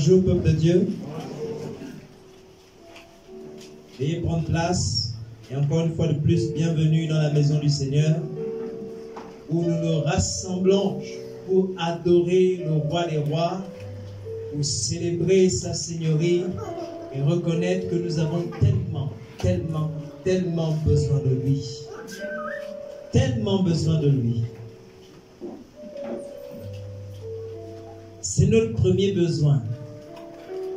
Bonjour peuple de Dieu. Veuillez prendre place. Et encore une fois de plus, bienvenue dans la maison du Seigneur, où nous nous rassemblons pour adorer le roi des rois, pour célébrer sa seigneurie et reconnaître que nous avons tellement besoin de lui. Tellement besoin de lui. C'est notre premier besoin.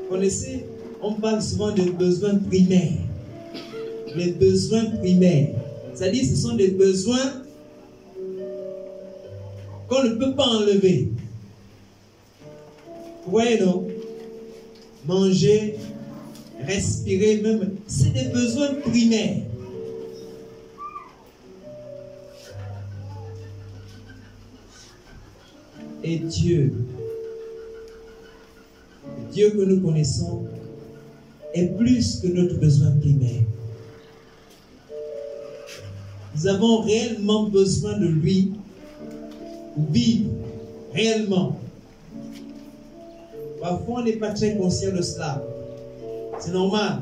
Vous connaissez, on parle souvent des besoins primaires. Les besoins primaires. C'est-à-dire, ce sont des besoins qu'on ne peut pas enlever. Vous voyez, non? Manger, respirer, même, c'est des besoins primaires. Et Dieu que nous connaissons est plus que notre besoin primaire. Nous avons réellement besoin de lui pour vivre réellement. Parfois, on n'est pas très conscient de cela. C'est normal.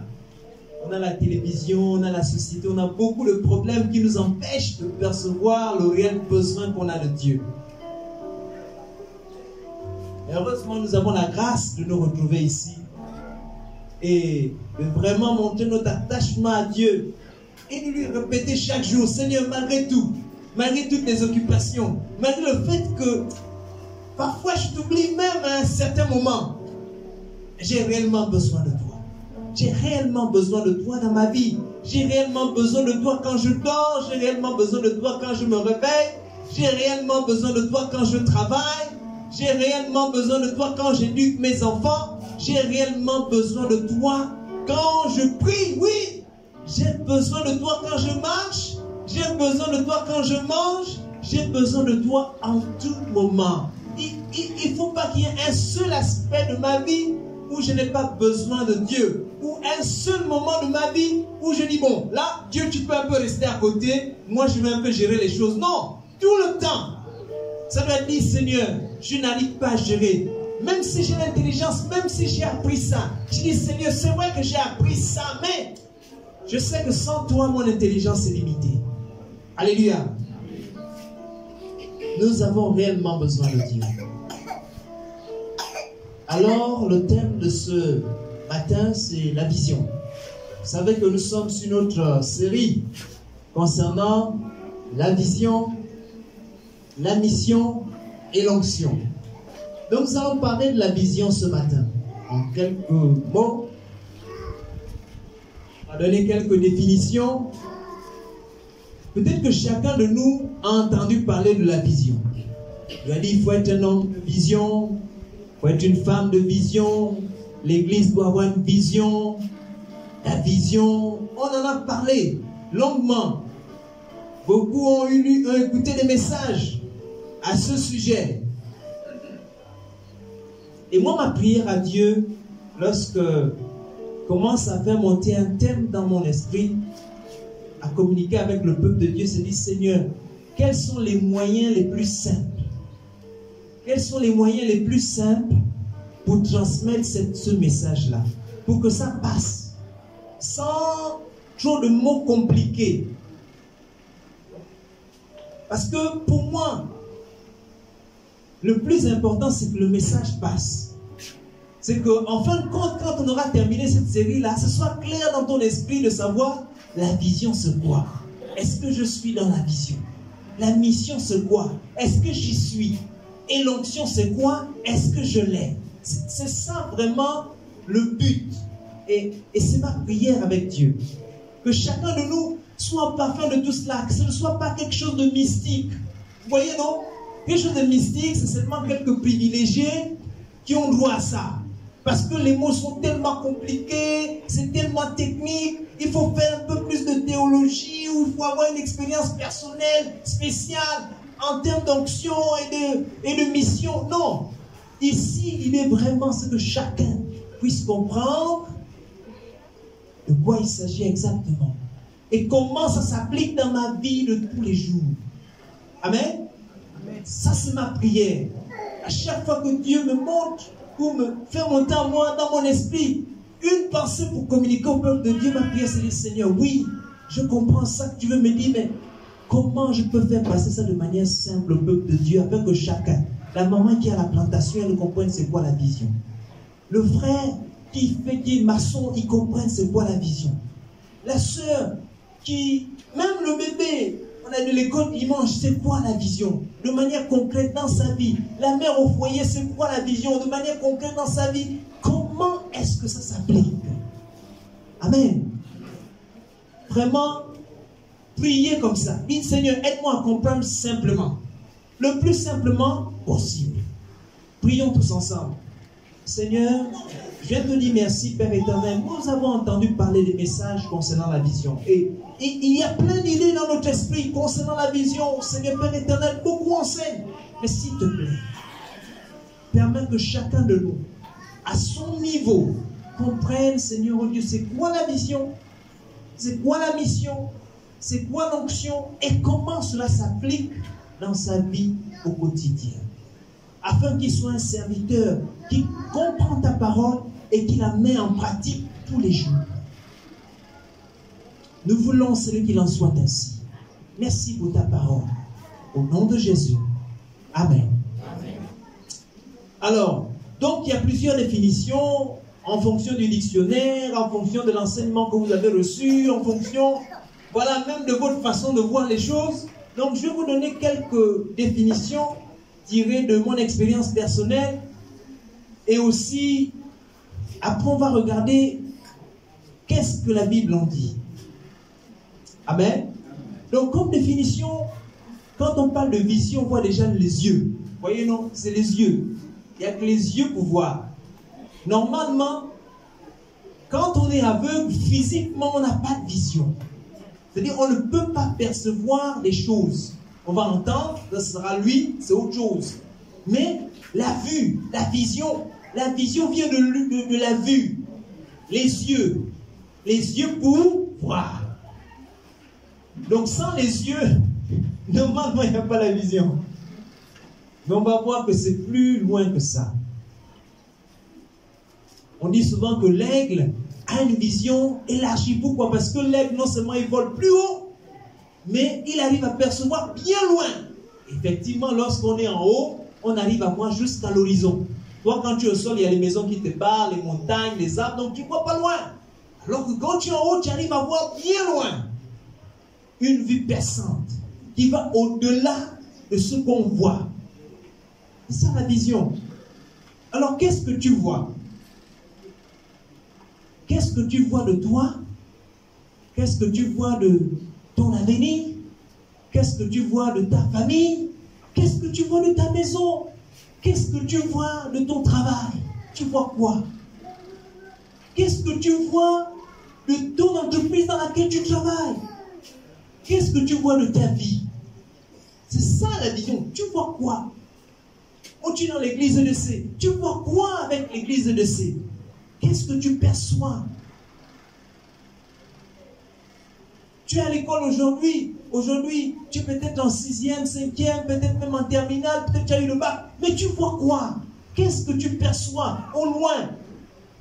On a la télévision, on a la société, on a beaucoup de problèmes qui nous empêchent de percevoir le réel besoin qu'on a de Dieu. Et heureusement, nous avons la grâce de nous retrouver ici et de vraiment montrer notre attachement à Dieu et de lui répéter chaque jour: Seigneur, malgré tout, malgré toutes les occupations, malgré le fait que parfois je t'oublie même à un certain moment, j'ai réellement besoin de toi. J'ai réellement besoin de toi dans ma vie. J'ai réellement besoin de toi quand je dors. J'ai réellement besoin de toi quand je me réveille. J'ai réellement besoin de toi quand je travaille. J'ai réellement besoin de toi quand j'éduque mes enfants. J'ai réellement besoin de toi quand je prie. Oui, j'ai besoin de toi quand je marche. J'ai besoin de toi quand je mange. J'ai besoin de toi en tout moment. Il ne faut pas qu'il y ait un seul aspect de ma vie où je n'ai pas besoin de Dieu. Ou un seul moment de ma vie où je dis: bon, là, Dieu, tu peux un peu rester à côté. Moi, je vais un peu gérer les choses. Non, tout le temps. Ça doit dire: Seigneur, je n'arrive pas à gérer. Même si j'ai l'intelligence, même si j'ai appris ça. Je dis: Seigneur, c'est vrai que j'ai appris ça, mais je sais que sans toi, mon intelligence est limitée. Alléluia. Nous avons réellement besoin de Dieu. Alors, le thème de ce matin, c'est la vision. Vous savez que nous sommes sur notre série concernant la vision, la mission et l'onction. Donc, nous allons parler de la vision ce matin. En quelques mots, on va donner quelques définitions. Peut-être que chacun de nous a entendu parler de la vision. Il a dit: il faut être un homme de vision, il faut être une femme de vision, l'église doit avoir une vision, la vision. On en a parlé longuement. Beaucoup ont écouté des messages à ce sujet. Et moi, ma prière à Dieu, lorsque commence à faire monter un thème dans mon esprit, à communiquer avec le peuple de Dieu, c'est dit: Seigneur, quels sont les moyens les plus simples? Quels sont les moyens les plus simples pour transmettre ce message-là? Pour que ça passe, sans trop de mots compliqués. Parce que pour moi, le plus important, c'est que le message passe. C'est qu'en fin de compte, quand on aura terminé cette série-là, ce soit clair dans ton esprit de savoir la vision c'est quoi. Est-ce que je suis dans la vision? La mission c'est quoi? Est-ce que j'y suis? Et l'onction c'est quoi? Est-ce que je l'ai? C'est ça vraiment le but. Et c'est ma prière avec Dieu. Que chacun de nous soit parfait de tout cela. Que ce ne soit pas quelque chose de mystique. Vous voyez, non? Quelque chose de mystique, c'est seulement quelques privilégiés qui ont droit à ça. Parce que les mots sont tellement compliqués, c'est tellement technique, il faut faire un peu plus de théologie, ou il faut avoir une expérience personnelle, spéciale, en termes d'onction et de mission. Non. Ici, l'idée vraiment, c'est que chacun puisse comprendre de quoi il s'agit exactement. Et comment ça s'applique dans ma vie de tous les jours. Amen. Ça, c'est ma prière. À chaque fois que Dieu me montre ou me faire monter en moi, dans mon esprit, une pensée pour communiquer au peuple de Dieu. Ma prière, c'est dire, Seigneur, oui, je comprends ça que tu veux me dire, mais comment je peux faire passer ça de manière simple au peuple de Dieu, afin que chacun, la maman qui a la plantation, elle comprenne c'est quoi la vision. Le frère qui est maçon, il comprenne c'est quoi la vision. La sœur qui, même le bébé, on a de l'école, il mange, c'est quoi la vision? De manière concrète dans sa vie. La mère au foyer, c'est quoi la vision? De manière concrète dans sa vie. Comment est-ce que ça s'applique? Amen. Vraiment, priez comme ça. Dites, Seigneur, aide-moi à comprendre simplement. Le plus simplement possible. Prions tous ensemble. Seigneur, je viens te dire merci, Père éternel. Nous avons entendu parler des messages concernant la vision. Et il y a plein d'idées dans notre esprit concernant la vision. Seigneur, Père éternel, beaucoup enseignent. Mais s'il te plaît, permets que chacun de nous, à son niveau, comprenne, Seigneur, oh Dieu, c'est quoi la vision? C'est quoi la mission? C'est quoi l'onction? Et comment cela s'applique dans sa vie au quotidien? Afin qu'il soit un serviteur qui comprend ta parole et qui la met en pratique tous les jours. Nous voulons, Seigneur, qu'il en soit ainsi. Merci pour ta parole. Au nom de Jésus. Amen. Amen. Alors, donc il y a plusieurs définitions en fonction du dictionnaire, en fonction de l'enseignement que vous avez reçu, en fonction, voilà, même de votre façon de voir les choses. Donc, je vais vous donner quelques définitions tirées de mon expérience personnelle. Et aussi, après, on va regarder qu'est-ce que la Bible en dit. Amen. Donc, comme définition, quand on parle de vision, on voit déjà les yeux. Vous voyez, non? C'est les yeux. Il n'y a que les yeux pour voir. Normalement, quand on est aveugle, physiquement, on n'a pas de vision. C'est-à-dire, on ne peut pas percevoir les choses. On va entendre, ce sera lui, c'est autre chose. Mais la vue, la vision vient de la vue. Les yeux pour voir. Donc, sans les yeux, normalement, il n'y a pas la vision. Mais on va voir que c'est plus loin que ça. On dit souvent que l'aigle a une vision élargie. Pourquoi? Parce que l'aigle, non seulement il vole plus haut, mais il arrive à percevoir bien loin. Effectivement, lorsqu'on est en haut, on arrive à voir jusqu'à l'horizon. Toi, quand tu es au sol, il y a les maisons qui te barrent, les montagnes, les arbres, donc tu ne vois pas loin. Alors que quand tu es en haut, tu arrives à voir bien loin. Une vue perçante qui va au-delà de ce qu'on voit. C'est ça la vision. Alors, qu'est-ce que tu vois? Qu'est-ce que tu vois de toi? Qu'est-ce que tu vois de ton avenir? Qu'est-ce que tu vois de ta famille? Qu'est-ce que tu vois de ta maison? Qu'est-ce que tu vois de ton travail? Tu vois quoi? Qu'est-ce que tu vois de ton entreprise dans laquelle tu travailles? Qu'est-ce que tu vois de ta vie? C'est ça la vision. Tu vois quoi? Oh, tu es dans l'église de C. Tu vois quoi avec l'église de C? Qu'est-ce que tu perçois? Tu es à l'école aujourd'hui. Aujourd'hui, tu es peut-être en 6e, 5e, peut-être même en terminale, peut-être tu as eu le bac. Mais tu vois quoi? Qu'est-ce que tu perçois au loin?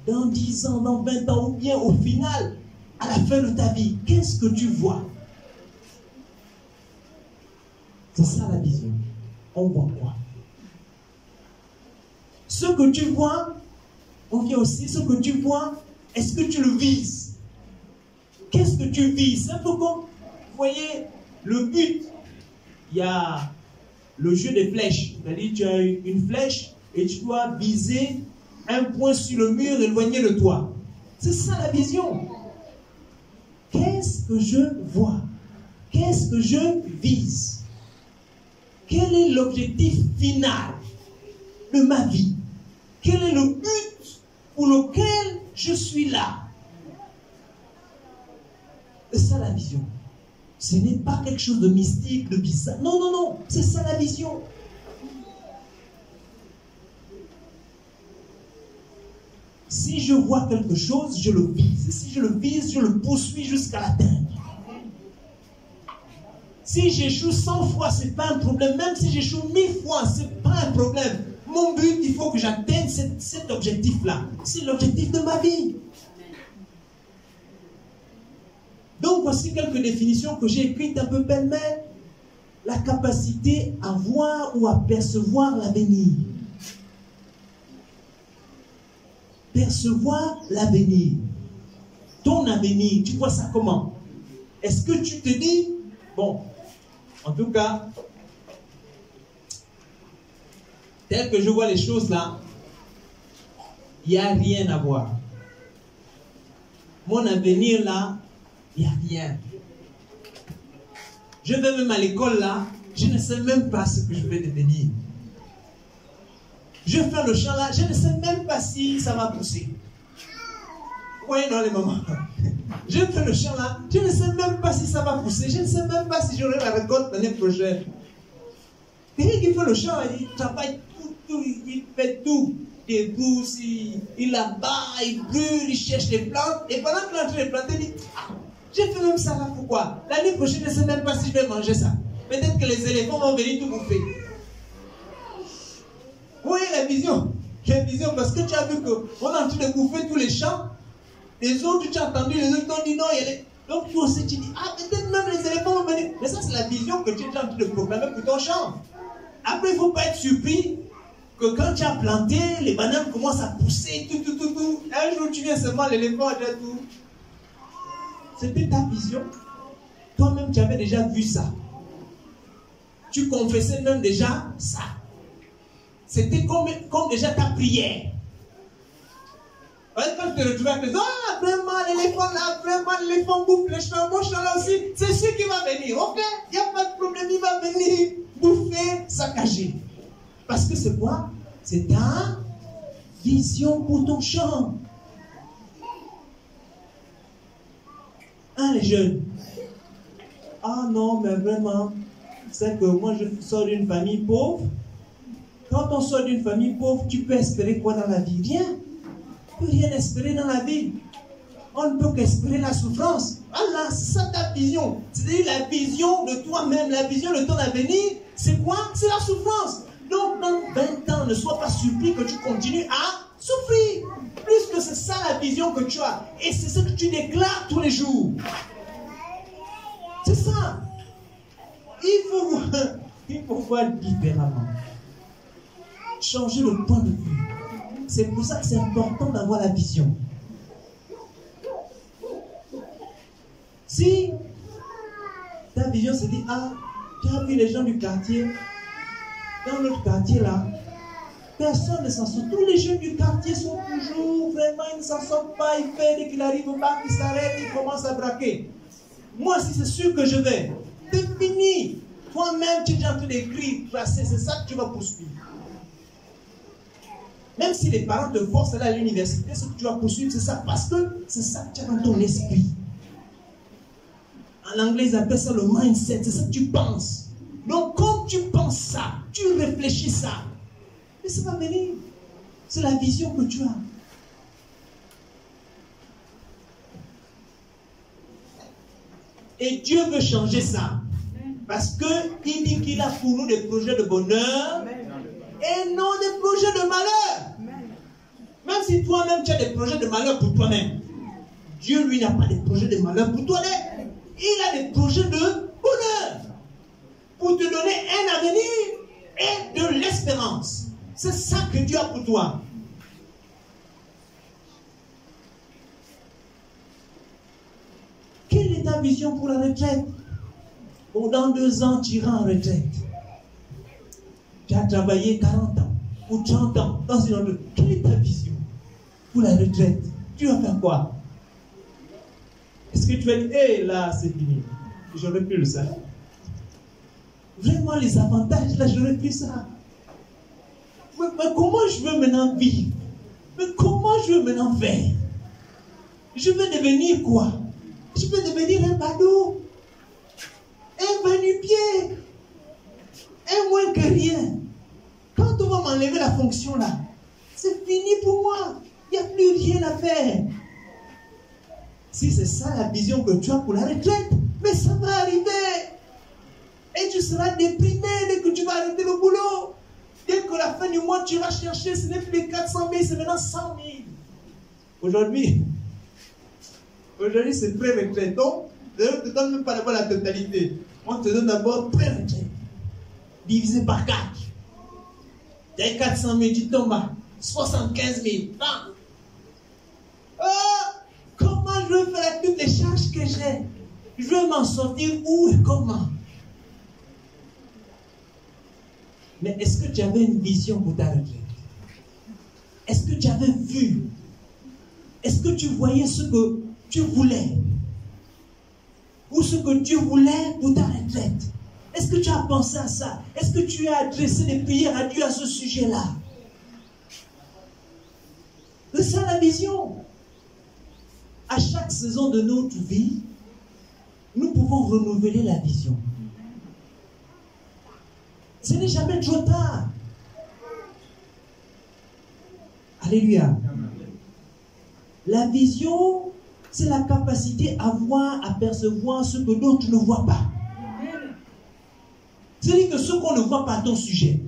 Dans 10 ans, dans 20 ans, ou bien au final, à la fin de ta vie, qu'est-ce que tu vois? C'est ça la vision. On voit quoi? Ce que tu vois, on vient aussi, ce que tu vois, est-ce que tu le vises? Qu'est-ce que tu vises? C'est un peu comme, vous voyez, le but. Il y a le jeu des flèches. C'est-à-dire, tu as une flèche et tu dois viser un point sur le mur éloigné de toi. C'est ça la vision. Qu'est-ce que je vois? Qu'est-ce que je vise? Quel est l'objectif final de ma vie? Quel est le but pour lequel je suis là? C'est ça la vision. Ce n'est pas quelque chose de mystique, de bizarre. Non, non, non. C'est ça la vision. Si je vois quelque chose, je le vise. Si je le vise, je le poursuis jusqu'à l'atteindre. Si j'échoue 100 fois, ce n'est pas un problème. Même si j'échoue 1000 fois, ce n'est pas un problème. Mon mon but, il faut que j'atteigne cet objectif-là. C'est l'objectif de ma vie. Donc, voici quelques définitions que j'ai écrites un peu pêle-mêle. La capacité à voir ou à percevoir l'avenir. Percevoir l'avenir. Ton avenir, tu vois ça comment? Est-ce que tu te dis, bon, en tout cas, tel que je vois les choses là, il n'y a rien à voir. Mon avenir là, il n'y a rien. Je vais même à l'école là, je ne sais même pas ce que je vais devenir. Je fais le champ là, je ne sais même pas si ça va pousser. Oui, non les mamans. Je fais le champ là, je ne sais même pas si ça va pousser, je ne sais même pas si j'aurai la récolte l'année prochaine. Quelqu'un qui fait le champ, il travaille tout, il fait tout. Il pousse, il abat, il brûle, il cherche les plantes. Et pendant qu'il est en train de planter, il dit, ah, j'ai fait même ça là, pourquoi? L'année prochaine, je ne sais même pas si je vais manger ça. Peut-être que les éléphants vont venir tout bouffer. Oui, la vision. La vision, parce que tu as vu qu'on est en train de bouffer tous les champs. Les autres, tu as entendu, les autres t'ont dit non. Donc toi aussi, tu dis, ah, peut-être même les éléphants vont venir. Mais ça, c'est la vision que tu es en train de proclamer pour ton champ. Après, il ne faut pas être surpris que quand tu as planté, les bananes commencent à pousser, tout. Un jour, tu viens seulement, l'éléphant a déjà tout. C'était ta vision. Toi-même, tu avais déjà vu ça. Tu confessais même déjà ça. C'était comme déjà ta prière. Quand tu te retrouvais à te dire, ah, vraiment, l'éléphant là, vraiment, l'éléphant bouffe les champs, mon champ là aussi, c'est sûr qu'il va venir, ok? Il n'y a pas de problème, il va venir bouffer, saccager. Parce que c'est quoi? C'est ta vision pour ton champ. Hein, les jeunes? Ah non, mais vraiment, c'est que moi je sors d'une famille pauvre. Quand on sort d'une famille pauvre, tu peux espérer quoi dans la vie? Rien. On ne peut rien espérer dans la vie. On ne peut qu'espérer la souffrance. Voilà, c'est ça ta vision. C'est-à-dire la vision de toi-même, la vision de ton avenir, c'est quoi? C'est la souffrance. Donc, dans 20 ans, ne sois pas surpris que tu continues à souffrir. Puisque c'est ça la vision que tu as. Et c'est ce que tu déclares tous les jours. C'est ça. Il faut voir différemment. Changer le point de vue. C'est pour ça que c'est important d'avoir la vision. Si ta vision se dit, ah, tu as vu les gens du quartier, dans notre quartier là, personne ne s'en sort. Tous les jeunes du quartier sont toujours, vraiment, ils ne s'en sortent pas, ils perdent, dès qu'il arrive au bar, ils s'arrêtent, ils commencent à braquer. Moi, si c'est sûr que je vais, c'est fini. Toi-même, tu es en train d'écrire, c'est ça que tu vas poursuivre. Même si les parents te forcent à aller à l'université, ce que tu vas poursuivre, c'est ça, parce que c'est ça que tu as dans ton esprit. En anglais, ils appellent ça le mindset, c'est ça que tu penses. Donc, quand tu penses ça, tu réfléchis ça, mais ça va venir. C'est la vision que tu as. Et Dieu veut changer ça. Parce qu'il dit qu'il a pour nous des projets de bonheur et non des projets de malheur. Même si toi-même tu as des projets de malheur pour toi-même, Dieu lui n'a pas des projets de malheur pour toi. Il a des projets de bonheur pour te donner un avenir et de l'espérance. C'est ça que Dieu a pour toi. Quelle est ta vision pour la retraite? Bon, dans 2 ans, tu iras en retraite. Tu as travaillé 40 ans ou 30 ans dans une autre. Quelle est ta vision pour la retraite? Tu vas faire quoi? Est-ce que tu vas dire, hé, là, c'est fini. J'aurais plus le salaire. Vraiment, les avantages, là, j'aurais plus ça. Mais comment je veux maintenant vivre? Mais comment je veux maintenant faire? Je veux devenir quoi? Je veux devenir un badaud, un va-nu-pied, un moins que rien. Quand on va m'enlever la fonction là, c'est fini pour moi. Il n'y a plus rien à faire. Si c'est ça la vision que tu as pour la retraite, mais ça va arriver. Et tu seras déprimé dès que tu vas arrêter le boulot. Dès que la fin du mois, tu vas chercher, ce n'est plus 400 000, c'est maintenant 100 000. Aujourd'hui, c'est pré-retraite. Donc, on ne te donne même pas d'abord la totalité. On te donne d'abord pré-retraite. Divisé par 4. Tu as 400 000, tu tombes à 75 000. Comment je vais faire avec toutes les charges que j'ai? Je vais m'en sortir où et comment? Mais est-ce que tu avais une vision pour ta retraite? Est-ce que tu avais vu? Est-ce que tu voyais ce que tu voulais? Ou ce que tu voulais pour ta retraite? Est-ce que tu as pensé à ça? Est-ce que tu as adressé des prières à Dieu à ce sujet-là? C'est ça la vision. À chaque saison de notre vie, nous pouvons renouveler la vision. Ce n'est jamais trop tard. Alléluia. La vision, c'est la capacité à voir, à percevoir ce que d'autres ne voient pas. C'est-à-dire que ce qu'on ne voit pas à ton sujet,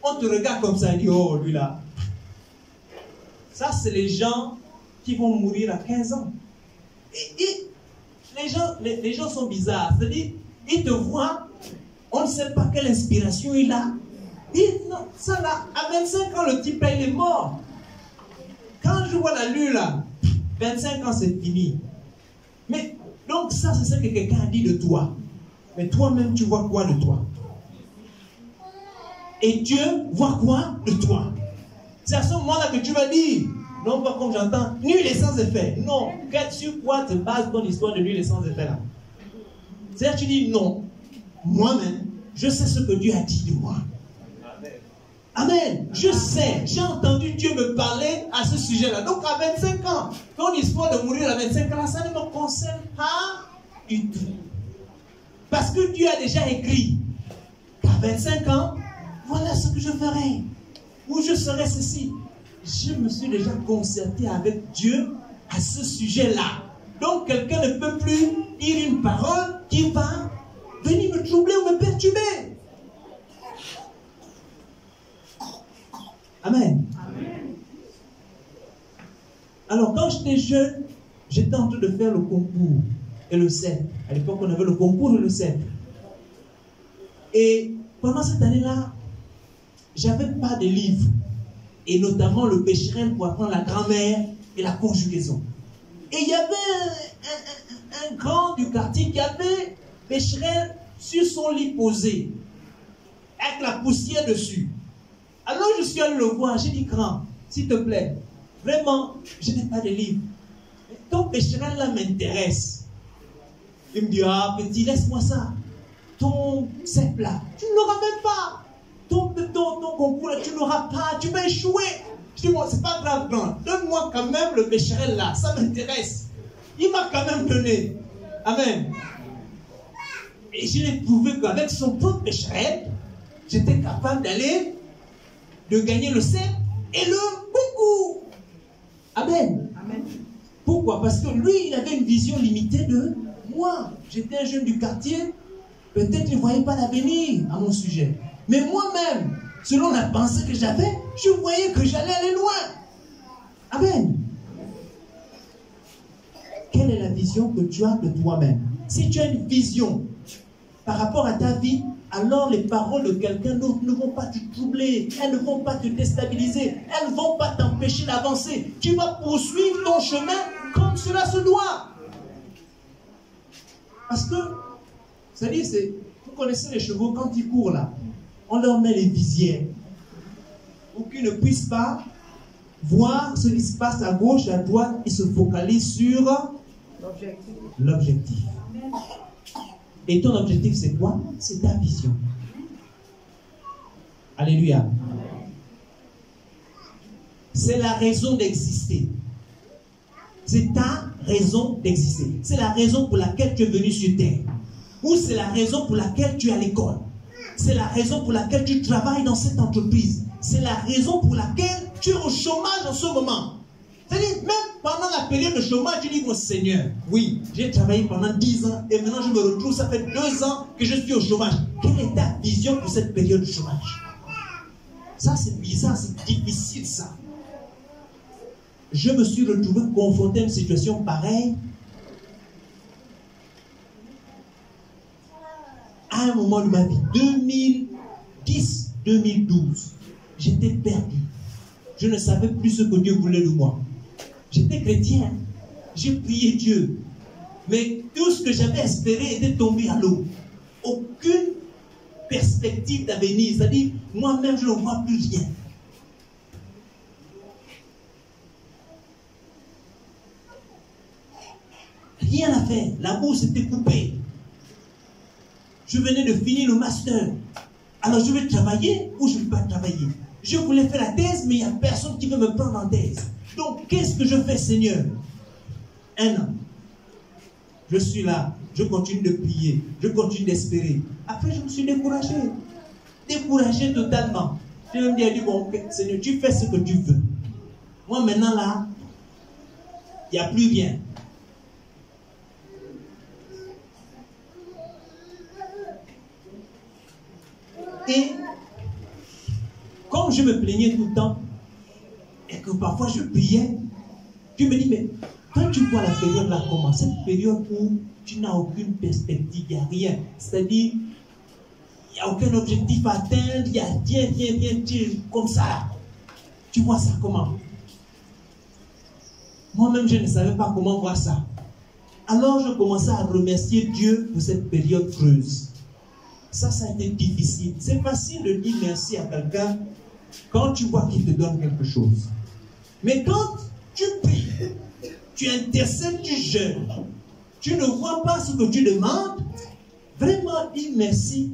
on te regarde comme ça et dit, oh, lui là. Ça, c'est les gens qui vont mourir à 15 ans. Et les gens sont bizarres. C'est-à-dire, ils te voient, on ne sait pas quelle inspiration il a. Non, ça là, à 25 ans, le type là, il est mort. Quand je vois la lune là, 25 ans, c'est fini. Mais, donc ça, c'est ce que quelqu'un a dit de toi. Mais toi-même, tu vois quoi de toi? Et Dieu voit quoi de toi? C'est à ce moment-là que tu vas dire, non pas comme j'entends, nul et sans effet. Non, sur quoi te base ton histoire de nul et sans effet là? C'est-à-dire tu dis non, moi-même, je sais ce que Dieu a dit de moi. Amen. Je sais, j'ai entendu Dieu me parler à ce sujet-là. Donc à 25 ans, ton histoire de mourir à 25 ans, ça ne me concerne pas du tout. Parce que Dieu a déjà écrit qu'à 25 ans, voilà ce que je ferai. Ou je serai ceci. Je me suis déjà concerté avec Dieu à ce sujet-là. Donc quelqu'un ne peut plus dire une parole qui va venir me troubler ou me perturber. Amen. Amen. Alors quand j'étais jeune, j'étais en train de faire le concours et le CEP. À l'époque, on avait le concours et le CEP. Et pendant cette année-là, j'avais pas de livres. Et notamment le Becherel pour apprendre la grammaire et la conjugaison. Et il y avait un grand du quartier qui avait Becherel sur son lit posé, avec la poussière dessus. Alors je suis allé le voir, j'ai dit, grand, s'il te plaît, vraiment, je n'ai pas de livre. Ton Becherel là m'intéresse. Il me dit, ah petit, laisse-moi ça. Ton CEP là, tu ne l'auras même pas. Ton concours là, tu ne l'auras pas, tu vas échouer. Je dis, bon, c'est pas grave, grand. Donne-moi quand même le Becherel là, ça m'intéresse. Il m'a quand même donné. Amen. Et j'ai prouvé qu'avec son propre Becherel, j'étais capable de gagner le CEP et le concours. Amen. Amen. Pourquoi? Parce que lui, il avait une vision limitée de moi. J'étais un jeune du quartier, peut-être il ne voyait pas l'avenir à mon sujet. Mais moi-même, selon la pensée que j'avais, je voyais que j'allais aller loin. Amen. Quelle est la vision que tu as de toi-même? Si tu as une vision par rapport à ta vie, alors les paroles de quelqu'un d'autre ne vont pas te troubler, elles ne vont pas te déstabiliser, elles ne vont pas t'empêcher d'avancer. Tu vas poursuivre ton chemin comme cela se doit. Parce que, c'est-à-dire, vous connaissez les chevaux, quand ils courent là, on leur met les visières pour qu'ils ne puissent pas voir ce qui se passe à gauche, à droite, ils se focalisent sur l'objectif. Et ton objectif, c'est quoi? C'est ta vision. Alléluia. C'est la raison d'exister. C'est ta raison d'exister. C'est la raison pour laquelle tu es venu sur terre. Ou c'est la raison pour laquelle tu es à l'école. C'est la raison pour laquelle tu travailles dans cette entreprise. C'est la raison pour laquelle tu es au chômage en ce moment. C'est-à-dire, même pendant la période de chômage, tu dis, mon Seigneur, oui, j'ai travaillé pendant 10 ans et maintenant je me retrouve, ça fait 2 ans que je suis au chômage. Quelle est ta vision pour cette période de chômage? Ça, c'est bizarre, c'est difficile, ça. Je me suis retrouvé confronté à une situation pareille. À un moment de ma vie, 2010-2012, j'étais perdu. Je ne savais plus ce que Dieu voulait de moi. J'étais chrétien. J'ai prié Dieu. Mais tout ce que j'avais espéré était tombé à l'eau. Aucune perspective d'avenir. C'est-à-dire, moi-même, je ne vois plus rien. Rien à faire. La bourse était coupée. Je venais de finir le master. Alors je vais travailler ou je ne vais pas travailler. Je voulais faire la thèse, mais il n'y a personne qui veut me prendre en thèse. Donc qu'est-ce que je fais, Seigneur? 1 an. Je suis là. Je continue de prier. Je continue d'espérer. Après, je me suis découragé. Découragé totalement. Je me dis, bon, Seigneur, tu fais ce que tu veux. Moi, maintenant, là, il n'y a plus rien. Et comme je me plaignais tout le temps, et que parfois je priais, tu me dis, mais quand tu vois la période là comment, cette période où tu n'as aucune perspective, il n'y a rien, c'est-à-dire, il n'y a aucun objectif à atteindre, il y a rien, comme ça. Tu vois ça comment? Moi-même, je ne savais pas comment voir ça. Alors, je commençais à remercier Dieu pour cette période creuse. Ça a été difficile. C'est facile de dire merci à quelqu'un quand tu vois qu'il te donne quelque chose. Mais quand tu pries, tu intercèdes, tu jeûnes, tu ne vois pas ce que tu demandes, vraiment dis merci.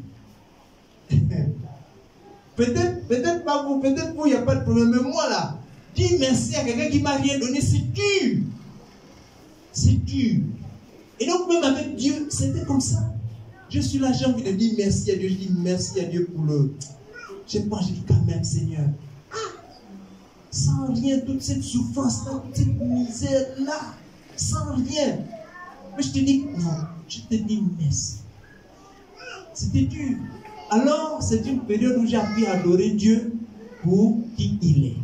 Peut-être pas vous, peut-être vous, il n'y a pas de problème. Mais moi là, dis merci à quelqu'un qui ne m'a rien donné, c'est dur. C'est dur. Et donc même avec Dieu, c'était comme ça. Je suis là, j'ai envie de dire merci à Dieu. Je dis merci à Dieu pour le... Je sais pas, je dis quand même, Seigneur. Sans rien, toute cette souffrance, toute cette misère-là, sans rien. Mais je te dis, non, je te dis merci. C'était dur. Alors, c'est une période où j'ai appris à adorer Dieu pour qui il est.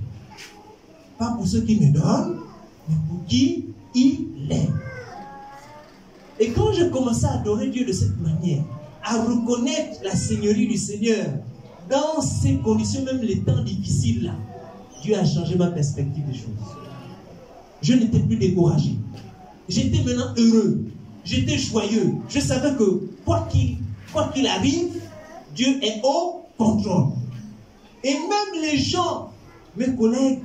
Pas pour ceux qui me donnent, mais pour qui il est. Et quand je commençais à adorer Dieu de cette manière, à reconnaître la seigneurie du Seigneur, dans ces conditions, même les temps difficiles là, Dieu a changé ma perspective des choses. Je n'étais plus découragé. J'étais maintenant heureux. J'étais joyeux. Je savais que quoi qu'il arrive, Dieu est au contrôle. Et même les gens, mes collègues,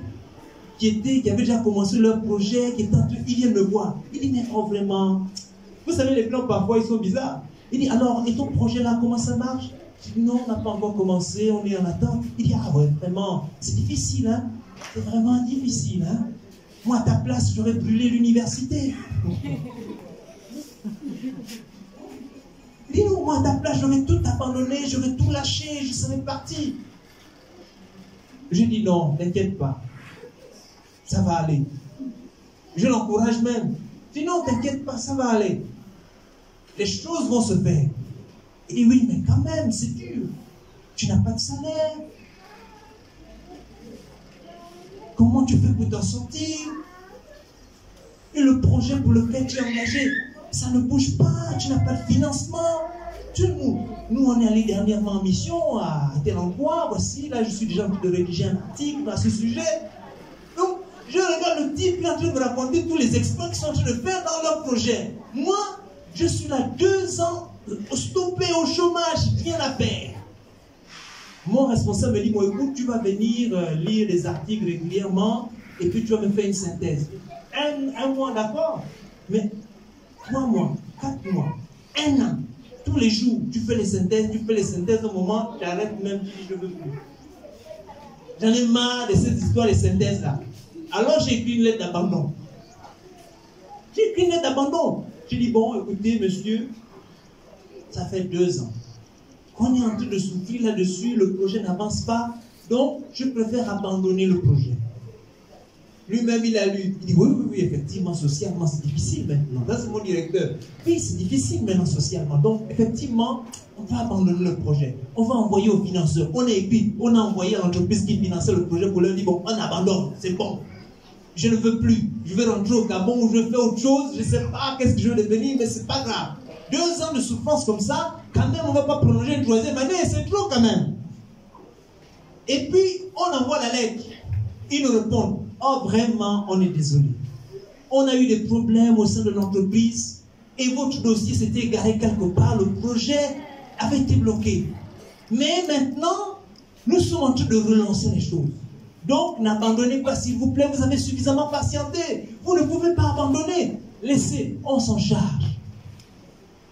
qui avaient déjà commencé leur projet, ils viennent me voir. Ils disent, mais oh, vraiment... Vous savez, les plans, parfois, ils sont bizarres. Il dit, alors, et ton projet là, comment ça marche? Je dis, non, on n'a pas encore commencé, on est en attente. Il dit, ah ouais, vraiment, c'est difficile, hein? C'est vraiment difficile, hein? Moi, à ta place, j'aurais brûlé l'université. Il dit, non, moi, à ta place, j'aurais tout abandonné, j'aurais tout lâché, je serais parti. Je dis, non, t'inquiète pas. Ça va aller. Je l'encourage même. Je dis, non, t'inquiète pas, ça va aller. Les choses vont se faire. Il dit, oui, mais quand même, c'est dur. Tu n'as pas de salaire. Comment tu fais pour t'en sortir? Et le projet pour lequel tu es engagé, ça ne bouge pas, tu n'as pas de financement. Nous, on est allé dernièrement en mission à tel endroit. Voici, là, je suis déjà en train de rédiger un article à ce sujet. Donc, je regarde le type qui est en train de me raconter tous les exploits qu'ils sont en train de faire dans leur projet. Moi, je suis là 2 ans, stoppé au chômage, rien à faire. Mon responsable me dit, bon, écoute, tu vas venir lire les articles régulièrement et puis tu vas me faire une synthèse. Un mois, d'accord, mais 3 mois, 4 mois, 1 an, tous les jours, tu fais les synthèses, au moment, tu arrêtes même, tu dis, je ne veux plus. J'en ai marre de cette histoire de synthèse-là. Alors j'ai écrit une lettre d'abandon. J'ai dit, bon, écoutez, monsieur, ça fait 2 ans qu'on est en train de souffrir là-dessus, le projet n'avance pas, donc je préfère abandonner le projet. Lui-même, il a lu, il dit, oui, effectivement, socialement, c'est difficile maintenant. Ça, c'est mon directeur. Oui, c'est difficile maintenant, socialement. Donc, effectivement, on on va abandonner le projet. On va envoyer aux financeurs. On a écrit, on a envoyé à l'entreprise qui finançait le projet pour leur dire, bon, on abandonne, c'est bon. Je ne veux plus. Je vais rentrer au Gabon ou je vais faire autre chose. Je ne sais pas qu'est-ce que je vais devenir, mais c'est pas grave. 2 ans de souffrance comme ça, quand même, on ne va pas prolonger une 3e année, c'est trop quand même. Et puis, on envoie la lettre. Ils nous répondent, oh vraiment, on est désolé. On a eu des problèmes au sein de l'entreprise et votre dossier s'était égaré quelque part. Le projet avait été bloqué. Mais maintenant, nous sommes en train de relancer les choses. Donc, n'abandonnez pas, s'il vous plaît, vous avez suffisamment patienté. Vous ne pouvez pas abandonner. Laissez, on s'en charge.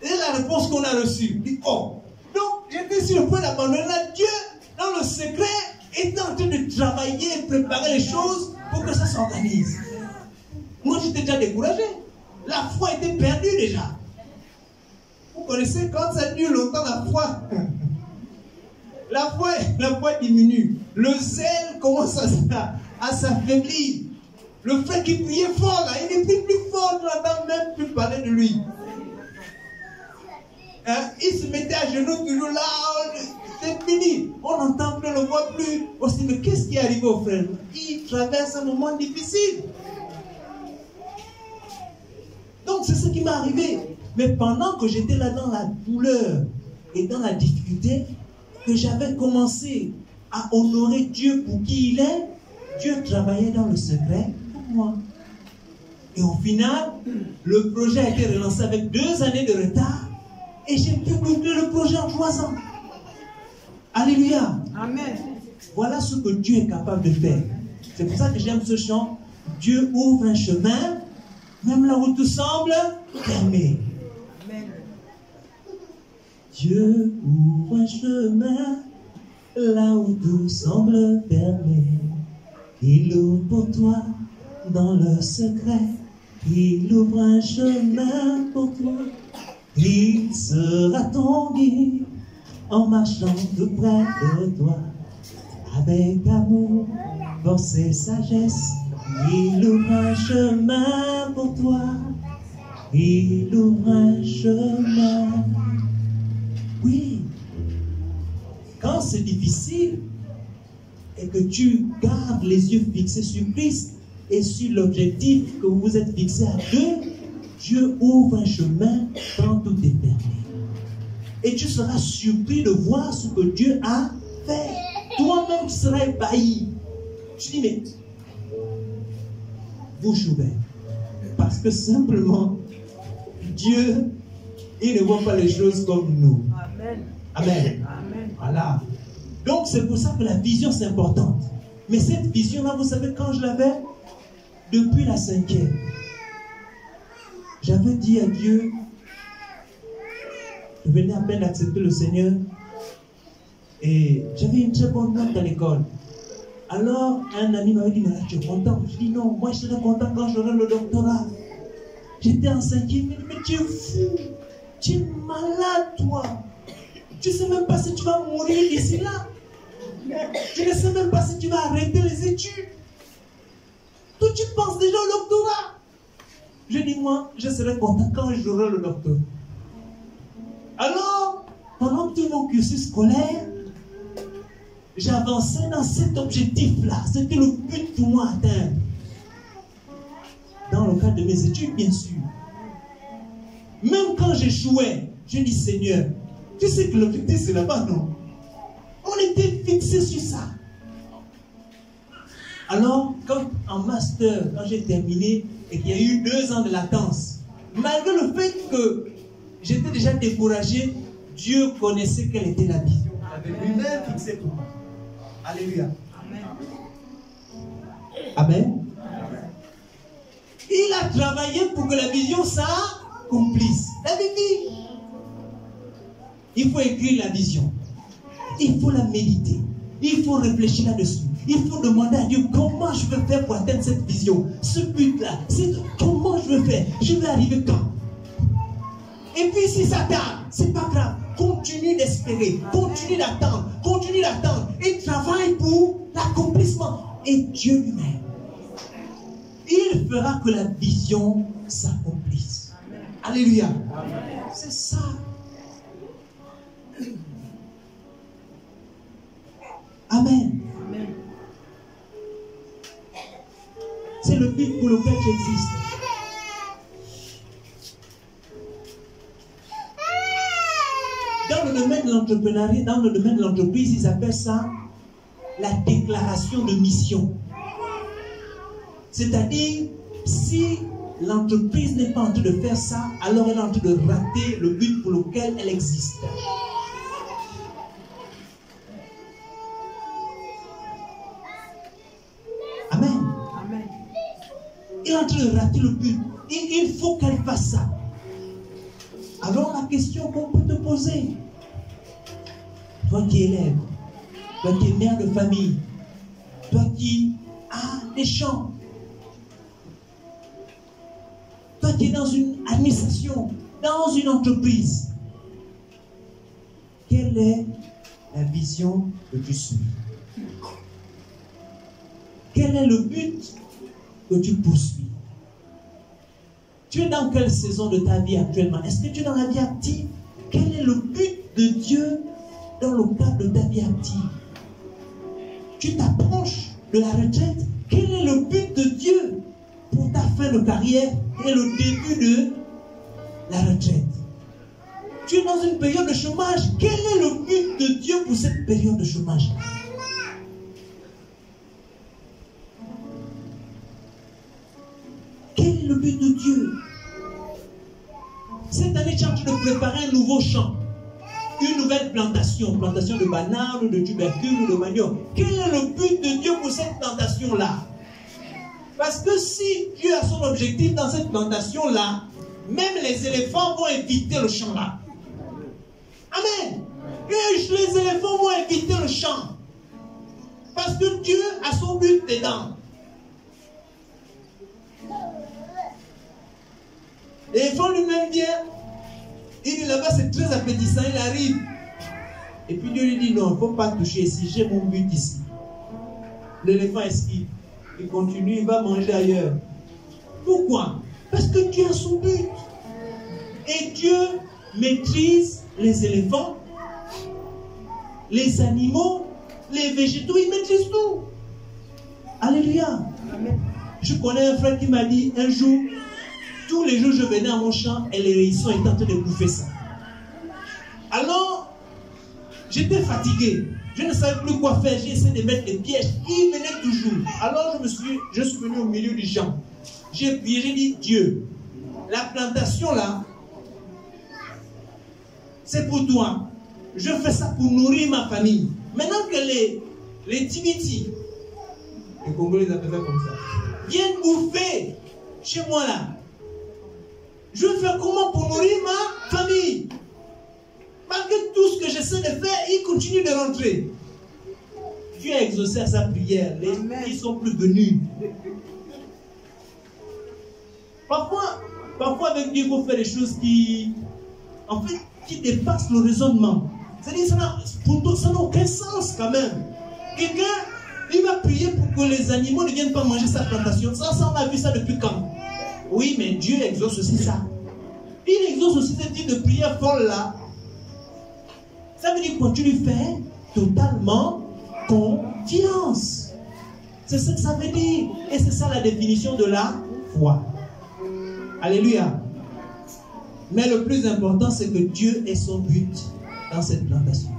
Et la réponse qu'on a reçue, dit, oh, donc j'étais sur le point d'abandonner. Dieu, dans le secret, était en train de travailler et préparer les choses pour que ça s'organise. Moi, j'étais déjà découragé. La foi était perdue déjà. Vous connaissez, quand ça dure longtemps, la foi diminue. Le zèle commence à s'affaiblir. Le frère qui priait fort, là, il n'est plus fort, on n'entend même plus parler de lui. Hein? Il se mettait à genoux toujours là, c'est fini. On n'entend plus, on ne le voit plus. On se dit, mais qu'est-ce qui est arrivé au frère? Il traverse un moment difficile. Donc c'est ce qui m'est arrivé. Mais pendant que j'étais là dans la douleur et dans la difficulté, que j'avais commencé à honorer Dieu pour qui il est, Dieu travaillait dans le secret pour moi. Et au final, le projet a été relancé avec 2 années de retard et j'ai pu conclure le projet en 3 ans. Alléluia. Amen. Voilà ce que Dieu est capable de faire. C'est pour ça que j'aime ce chant. Dieu ouvre un chemin, même là où tout semble fermé. Amen. Dieu ouvre un chemin, là où tout semble fermé. Il ouvre pour toi dans le secret. Il ouvre un chemin pour toi. Il sera ton guide en marchant tout près de toi. Avec amour, force et sagesse, il ouvre un chemin pour toi. Il ouvre un chemin. Oui. Quand c'est difficile et que tu gardes les yeux fixés sur Christ et sur l'objectif que vous vous êtes fixé à deux, Dieu ouvre un chemin quand tout est permis. Et tu seras surpris de voir ce que Dieu a fait. Toi-même, tu seras ébahi. Tu dis, mais bouche ouverte. Parce que simplement, Dieu, il ne voit pas les choses comme nous. Amen. Amen. Amen. Voilà. Donc, c'est pour ça que la vision, c'est importante. Mais cette vision-là, vous savez, quand je l'avais, depuis la 5e, j'avais dit à Dieu, je venais à peine d'accepter le Seigneur, et j'avais une très bonne note à l'école. Alors, un ami m'avait dit, mais là, tu es content? Je dis, non, moi, je serais content quand j'aurai le doctorat. J'étais en 5e, il me dit, mais tu es fou, tu es malade, toi. Tu ne sais même pas si tu vas mourir d'ici là. Tu ne sais même pas si tu vas arrêter les études. Toi, tu penses déjà au doctorat. Je dis, moi, je serai content quand j'aurai le doctorat. Alors, pendant tout mon cursus scolaire, j'avançais dans cet objectif-là. C'était le but pour moi à atteindre. Dans le cadre de mes études, bien sûr. Même quand j'échouais, je dis, Seigneur, tu sais que l'objectif, c'est là-bas, non? On était fixé sur ça. Alors, quand en master, quand j'ai terminé et qu'il y a eu 2 ans de latence, malgré le fait que j'étais déjà découragé, Dieu connaissait quelle était la vision. Il avait lui-même fixé pour moi. Alléluia. Amen. Amen. Il a travaillé pour que la vision s'accomplisse. La Bible. Il faut écrire la vision. Il faut la méditer. Il faut réfléchir là-dessus. Il faut demander à Dieu comment je vais faire pour atteindre cette vision. Ce but-là, comment je vais faire? Je vais arriver quand? Et puis si ça tarde, c'est pas grave. Continue d'espérer. Continue d'attendre. Continue d'attendre. Et travaille pour l'accomplissement. Et Dieu lui-même, il fera que la vision s'accomplisse. Alléluia. C'est ça. Amen. C'est le but pour lequel tu existes. Dans le domaine de l'entrepreneuriat, dans le domaine de l'entreprise, ils appellent ça la déclaration de mission. C'est-à-dire, si l'entreprise n'est pas en train de faire ça, alors elle est en train de rater le but pour lequel elle existe. Amen. Amen. Elle est en train de rater le but. Il faut qu'elle fasse ça. Alors la question qu'on peut te poser, toi qui es élève, toi qui es mère de famille, toi qui as des champs, toi qui es dans une administration, dans une entreprise, quelle est la vision que tu suis? Quel est le but que tu poursuis? Tu es dans quelle saison de ta vie actuellement? Est-ce que tu es dans la vie active? Quel est le but de Dieu dans le cadre de ta vie active? Tu t'approches de la retraite? Quel est le but de Dieu pour ta fin de carrière et le début de la retraite? Tu es dans une période de chômage. Quel est le but de Dieu pour cette période de chômage? Quel est le but de Dieu? Cette année, tu es en train de préparer un nouveau champ, une nouvelle plantation de bananes, de tubercules, de manioc. Quel est le but de Dieu pour cette plantation-là? Parce que si Dieu a son objectif dans cette plantation-là, même les éléphants vont éviter le champ-là. Amen. Et les éléphants vont éviter le champ. Parce que Dieu a son but dedans. L'éléphant lui-même vient, il dit là-bas c'est très appétissant, il arrive. Et puis Dieu lui dit non, il ne faut pas toucher ici, j'ai mon but ici. L'éléphant esquive, il continue, il va manger ailleurs. Pourquoi? Parce que Dieu a son but. Et Dieu maîtrise les éléphants, les animaux, les végétaux, il maîtrise tout. Alléluia. Amen. Je connais un frère qui m'a dit un jour, tous les jours je venais à mon champ et les hérissons étaient en train de bouffer ça. Alors, j'étais fatigué. Je ne savais plus quoi faire. J'ai essayé de mettre des pièges. Ils venaient toujours. Alors je suis venu au milieu du champ. J'ai prié, j'ai dit, Dieu, la plantation là, c'est pour toi. Je fais ça pour nourrir ma famille. Maintenant que les Timiti, les Congolais appellent ça comme ça, viennent bouffer chez moi là, je vais faire comment pour nourrir ma famille? Malgré tout ce que j'essaie de faire, ils continuent de rentrer. Dieu a exaucé à sa prière. Ils ne sont plus venus. Parfois avec Dieu, il faut faire des choses qui dépassent le raisonnement. C'est-à-dire, pour toi, ça n'a aucun sens quand même. Quelqu'un, il va prier pour que les animaux ne viennent pas manger sa plantation. Ça, on a vu ça depuis quand? Oui, mais Dieu exauce aussi ça. Il exauce aussi ce type de prière folle là. Ça veut dire que tu lui fais totalement confiance. C'est ce que ça veut dire. Et c'est ça la définition de la foi. Alléluia. Mais le plus important, c'est que Dieu ait son but dans cette plantation.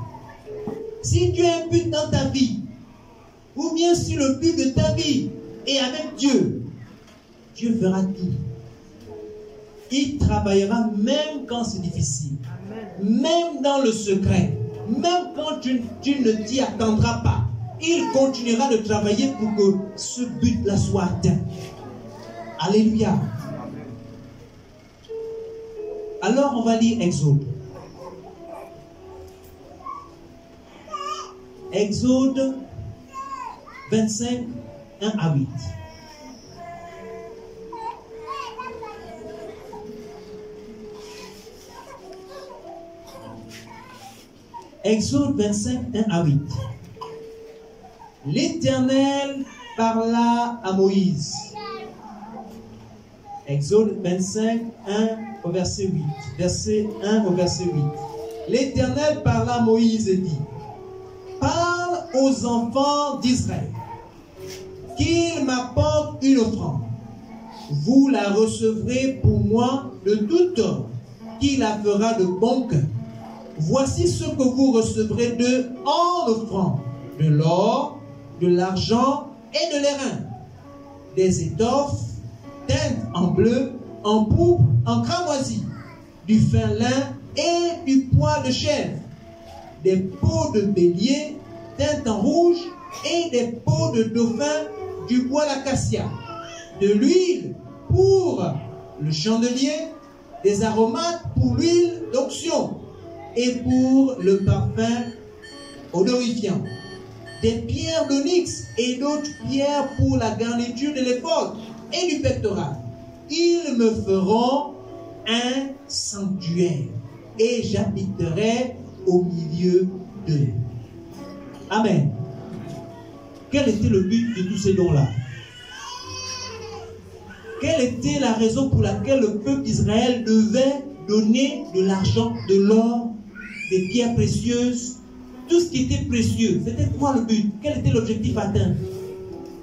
Si Dieu a un but dans ta vie, ou bien si le but de ta vie est avec Dieu, Dieu fera tout. Il travaillera même quand c'est difficile. Amen. Même dans le secret. Même quand tu ne t'y attendras pas. Il continuera de travailler pour que ce but-là soit atteint. Alléluia. Alors on va lire Exode. Exode 25, 1 à 8. Exode 25, 1 à 8. L'Éternel parla à Moïse. Exode 25, 1 au verset 8. Verset 1 au verset 8. L'Éternel parla à Moïse et dit: Parle aux enfants d'Israël qu'ils m'apportent une offrande. Vous la recevrez pour moi de tout homme qui la fera de bon cœur. Voici ce que vous recevrez d'eux en offrande: de l'or, de l'argent et de l'airain, des étoffes teintes en bleu, en pourpre, en cramoisi, du fin lin et du poil de chèvre, des peaux de bélier teintes en rouge et des peaux de dauphin du bois d'acacia, de l'huile pour le chandelier, des aromates pour l'huile d'onction et pour le parfum odorifiant, des pierres d'onyx et d'autres pierres pour la garniture de l'éphod et du pectoral. Ils me feront un sanctuaire et j'habiterai au milieu d'eux. Amen. Quel était le but de tous ces dons-là? Quelle était la raison pour laquelle le peuple d'Israël devait donner de l'argent, de l'or, des pierres précieuses, tout ce qui était précieux? C'était quoi le but? Quel était l'objectif atteint?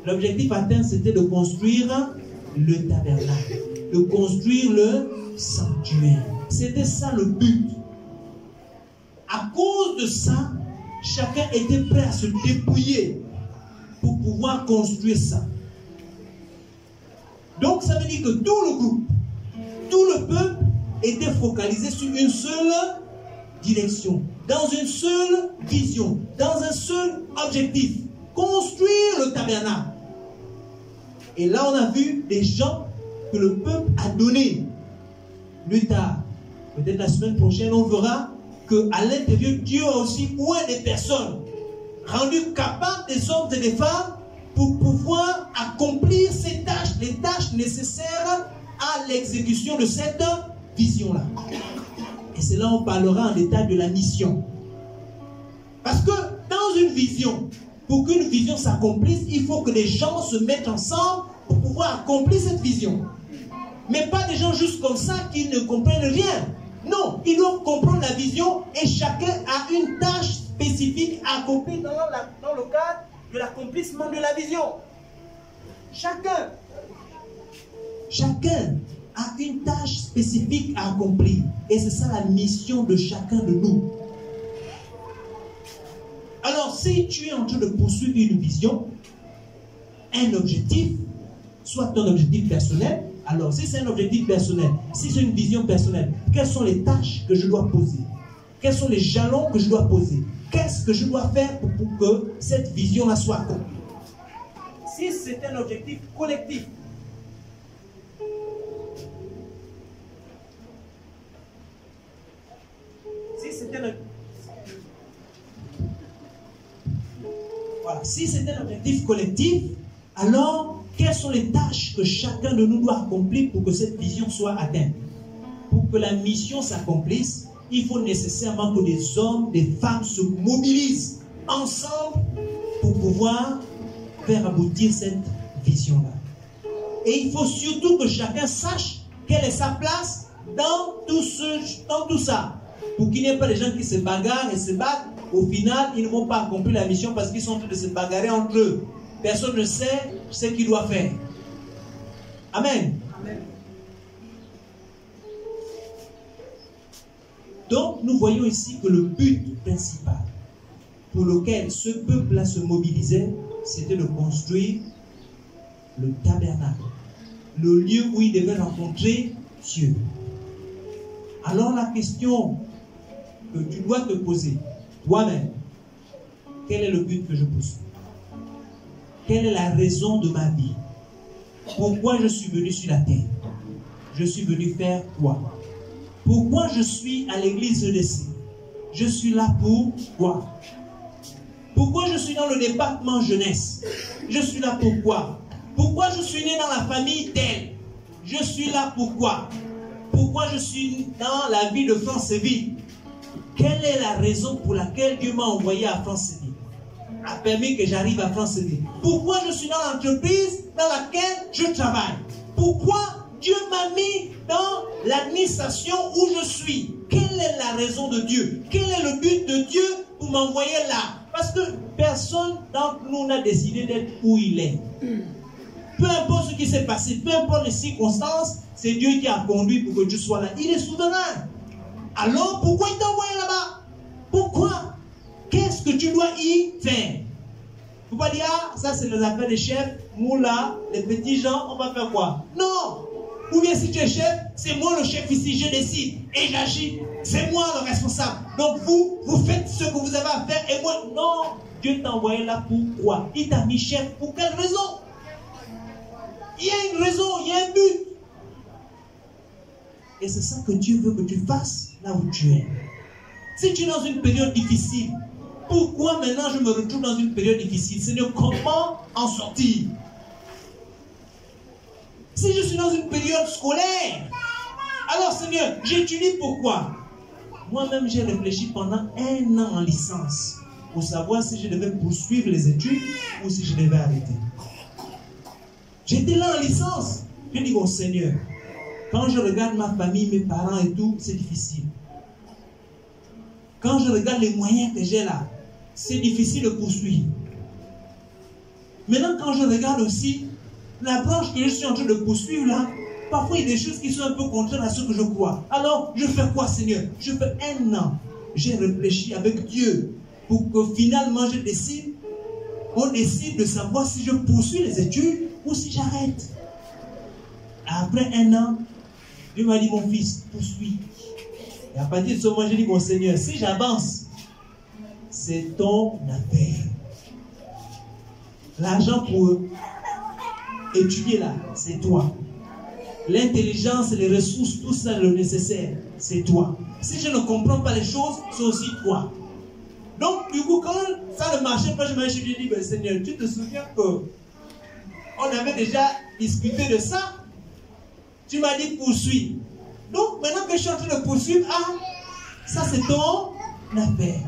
L'objectif atteint, c'était de construire le tabernacle, de construire le sanctuaire. C'était ça le but. À cause de ça, chacun était prêt à se dépouiller pour pouvoir construire ça. Donc ça veut dire que tout le groupe, tout le peuple était focalisé sur une seule direction, dans une seule vision, dans un seul objectif: construire le tabernacle. Et là on a vu des gens que le peuple a donnés. Plus tard, peut-être la semaine prochaine, on verra qu'à l'intérieur, Dieu a aussi oué des personnes rendues capables, des hommes et des femmes, pour pouvoir accomplir ces tâches, les tâches nécessaires à l'exécution de cette vision-là. Et c'est là où on parlera en détail de la mission. Parce que dans une vision, pour qu'une vision s'accomplisse, il faut que les gens se mettent ensemble pour pouvoir accomplir cette vision. Mais pas des gens juste comme ça qui ne comprennent rien. Non, ils doivent comprendre la vision et chacun a une tâche spécifique à accomplir dans le cadre de l'accomplissement de la vision. Chacun a une tâche spécifique à accomplir. Et c'est ça la mission de chacun de nous. Alors, si tu es en train de poursuivre une vision, un objectif, soit ton objectif personnel, alors si c'est un objectif personnel, si c'est une vision personnelle, quelles sont les tâches que je dois poser? Quels sont les jalons que je dois poser? Qu'est-ce que je dois faire pour que cette vision-là soit accomplie? Si c'est un objectif collectif, si c'est un objectif collectif, alors quelles sont les tâches que chacun de nous doit accomplir pour que cette vision soit atteinte? Pour que la mission s'accomplisse, il faut nécessairement que des hommes, des femmes se mobilisent ensemble pour pouvoir faire aboutir cette vision-là. Et il faut surtout que chacun sache quelle est sa place dans tout ça. Pour qu'il n'y ait pas des gens qui se bagarrent et se battent. Au final, ils ne vont pas accomplir la mission parce qu'ils sont en train de se bagarrer entre eux. Personne ne sait ce qu'il doit faire. Amen. Amen. Donc, nous voyons ici que le but principal pour lequel ce peuple-là se mobilisait, c'était de construire le tabernacle, le lieu où il devait rencontrer Dieu. Alors, la question que tu dois te poser, toi-même, quel est le but que je poursuis? Quelle est la raison de ma vie? Pourquoi je suis venu sur la terre? Je suis venu faire quoi? Pourquoi je suis à l'église EDC? Je suis là pour quoi? Pourquoi je suis dans le département jeunesse? Je suis là pour quoi? Pourquoi je suis né dans la famille telle? Je suis là pour quoi? Pourquoi je suis dans la vie de Franceville? Quelle est la raison pour laquelle Dieu m'a envoyé à Franceville, a permis que j'arrive à Franceville? Pourquoi je suis dans l'entreprise dans laquelle je travaille? Pourquoi Dieu m'a mis dans l'administration où je suis? Quelle est la raison de Dieu? Quel est le but de Dieu pour m'envoyer là? Parce que personne d'entre nous n'a décidé d'être où il est. Peu importe ce qui s'est passé, peu importe les circonstances, c'est Dieu qui a conduit pour que tu sois là. Il est souverain. Alors pourquoi il t'a envoyé là-bas? Pourquoi? Qu'est-ce que tu dois y faire? Il ne faut pas dire, ah, ça c'est les affaires des chefs, nous là, les petits gens, on va faire quoi? Non! Ou bien si tu es chef, c'est moi le chef ici, je décide et j'agis. C'est moi le responsable. Donc vous faites ce que vous avez à faire et moi, non. Dieu t'a envoyé là pourquoi? Il t'a mis chef pour quelle raison? Il y a une raison, il y a un but. Et c'est ça que Dieu veut que tu fasses là où tu es. Si tu es dans une période difficile, pourquoi maintenant je me retrouve dans une période difficile? Seigneur, comment en sortir? Si je suis dans une période scolaire, alors Seigneur, j'étudie pourquoi? Moi-même, j'ai réfléchi pendant 1 an en licence pour savoir si je devais poursuivre les études ou si je devais arrêter. J'étais là en licence. Je dis, bon Seigneur, quand je regarde ma famille, mes parents et tout, c'est difficile. Quand je regarde les moyens que j'ai là, c'est difficile de poursuivre. Maintenant, quand je regarde aussi la branche que je suis en train de poursuivre là, parfois il y a des choses qui sont un peu contraires à ce que je crois. Alors, je fais quoi, Seigneur? Je fais 1 an. J'ai réfléchi avec Dieu pour que finalement je décide. On décide de savoir si je poursuis les études ou si j'arrête. Après 1 an, Dieu m'a dit, mon fils, poursuis. Et à partir de ce moment, j'ai dit, mon Seigneur, si j'avance, c'est ton affaire. L'argent pour étudier là, c'est toi. L'intelligence, les ressources, tout ça, le nécessaire, c'est toi. Si je ne comprends pas les choses, c'est aussi toi. Donc, du coup, quand ça ne marchait pas, je me suis dit, ben, Seigneur, tu te souviens que on avait déjà discuté de ça? Tu m'as dit poursuis. Donc, maintenant que je suis en train de poursuivre, ah, ça c'est ton affaire.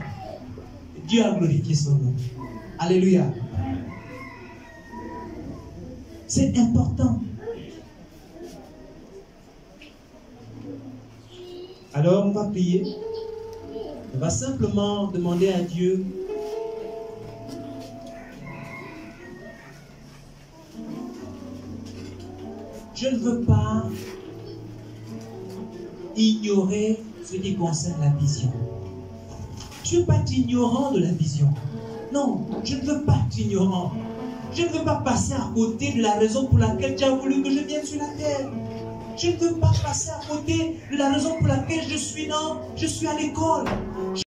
Dieu a glorifié son nom. Alléluia. C'est important. Alors, on va prier. On va simplement demander à Dieu je ne veux pas ignorer ce qui concerne la vision. Je ne veux pas être ignorant de la vision. Non, je ne veux pas être ignorant. Je ne veux pas passer à côté de la raison pour laquelle tu as voulu que je vienne sur la terre. Je ne veux pas passer à côté de la raison pour laquelle je suis à l'école.